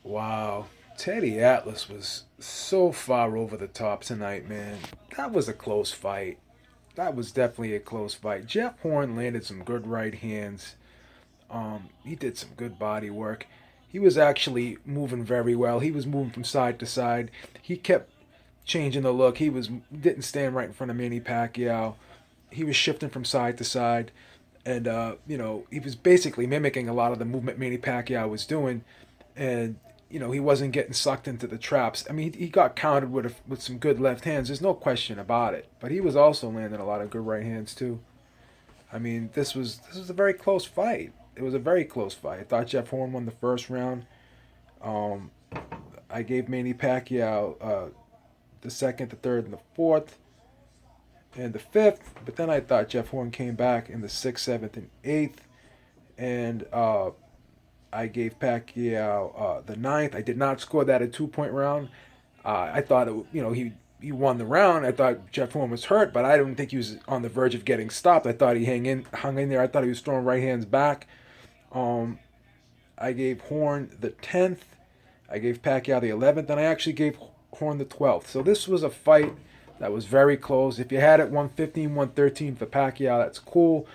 Wow. Teddy Atlas was so far over the top tonight, man. That was a close fight. That was definitely a close fight. Jeff Horn landed some good right hands. He did some good body work. He was actually moving very well. He was moving from side to side. He kept changing the look. He was didn't stand right in front of Manny Pacquiao. He was shifting from side to side, and he was basically mimicking a lot of the movement Manny Pacquiao was doing, and he wasn't getting sucked into the traps. I mean, he got countered with some good left hands. There's no question about it. But he was also landing a lot of good right hands too. I mean, this was a very close fight. It was a very close fight. I thought Jeff Horn won the first round. Um, I gave Manny Pacquiao the second, the third, and the fourth, and the fifth. But then I thought Jeff Horn came back in the sixth, seventh, and eighth, and I gave Pacquiao the ninth. I did not score that a 2 point round. I thought he won the round. I thought Jeff Horn was hurt, but I don't think he was on the verge of getting stopped. I thought he hung in there. I thought he was throwing right hands back. Um, I gave Horn the 10th. I gave Pacquiao the 11th, and I actually gave Horn the 12th. So this was a fight that was very close. If you had it 115, 113 for Pacquiao, that's cool.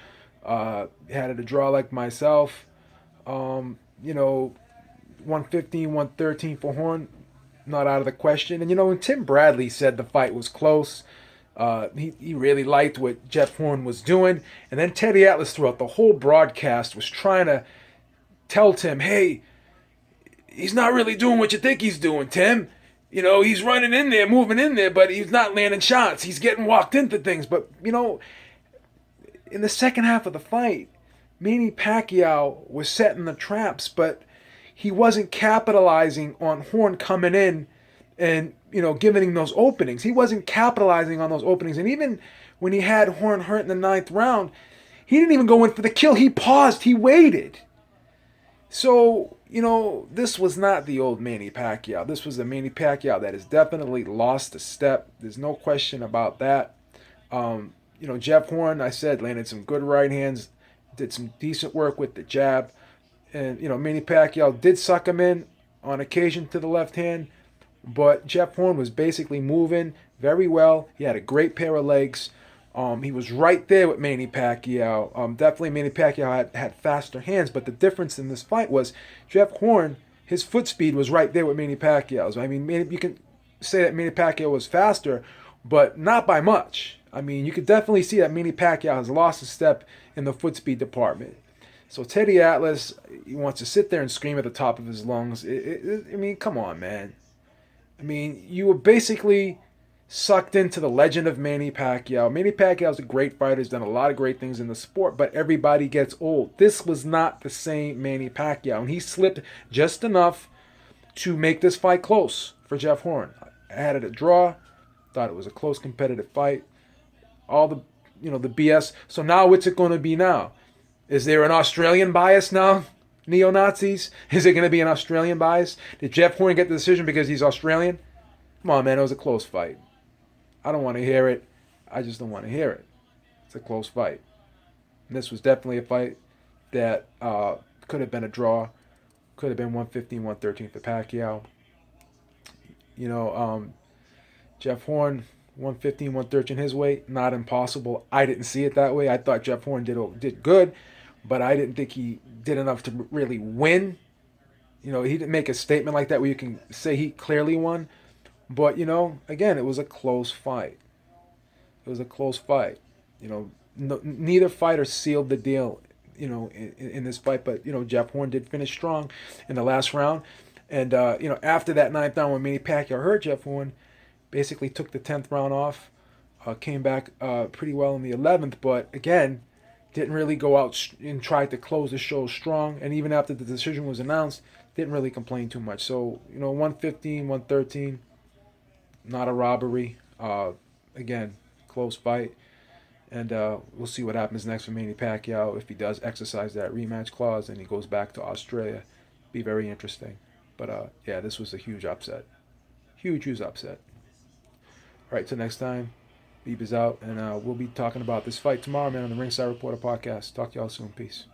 Had it a draw like myself. Um, you know, 115, 113 for Horn, not out of the question. And when Tim Bradley said the fight was close, he really liked what Jeff Horn was doing. And then Teddy Atlas throughout the whole broadcast was trying to tell Tim, hey, he's not really doing what you think he's doing, Tim. He's running in there, moving in there, but he's not landing shots. He's getting walked into things. But, in the second half of the fight, Manny Pacquiao was setting the traps, but he wasn't capitalizing on Horn coming in and giving him those openings. He wasn't capitalizing on those openings, and even when he had Horn hurt in the ninth round, he didn't even go in for the kill. He paused. He waited. So this was not the old Manny Pacquiao. This was the Manny Pacquiao that has definitely lost a step. There's no question about that. Jeff Horn, I said, landed some good right hands, did some decent work with the jab. And, Manny Pacquiao did suck him in on occasion to the left hand, but Jeff Horn was basically moving very well. He had a great pair of legs. He was right there with Manny Pacquiao. Definitely Manny Pacquiao had faster hands, but the difference in this fight was Jeff Horn, his foot speed was right there with Manny Pacquiao's. I mean, you can say that Manny Pacquiao was faster, but not by much. I mean, you could definitely see that Manny Pacquiao has lost a step in the foot speed department. So Teddy Atlas, he wants to sit there and scream at the top of his lungs. I mean, come on, man. I mean, you were basically sucked into the legend of Manny Pacquiao. Manny Pacquiao's a great fighter. He's done a lot of great things in the sport, but everybody gets old. This was not the same Manny Pacquiao, and he slipped just enough to make this fight close for Jeff Horn. I had it a draw. Thought it was a close competitive fight. All the BS. So now what's it going to be now? Is there an Australian bias now? Neo-Nazis? Is it going to be an Australian bias? Did Jeff Horn get the decision because he's Australian? Come on, man. It was a close fight. I don't want to hear it. I just don't want to hear it. It's a close fight. And this was definitely a fight that could have been a draw. Could have been 115, 113 for Pacquiao. Jeff Horn, 115, 113 his weight. Not impossible. I didn't see it that way. I thought Jeff Horn did good, but I didn't think he did enough to really win. He didn't make a statement like that where you can say he clearly won. But, again, it was a close fight. It was a close fight. Neither fighter sealed the deal, in this fight. But, Jeff Horn did finish strong in the last round. And, after that ninth round when Manny Pacquiao hurt Jeff Horn, basically took the 10th round off, came back pretty well in the 11th. But, again, didn't really go out and try to close the show strong. And even after the decision was announced, didn't really complain too much. So, 115, 113. Not a robbery. Again, close fight. And we'll see what happens next for Manny Pacquiao. If he does exercise that rematch clause and he goes back to Australia, be very interesting. But yeah, this was a huge upset. Huge, huge upset. All right, till next time, Beeb is out. And we'll be talking about this fight tomorrow, man, on the Ringside Reporter podcast. Talk to y'all soon. Peace.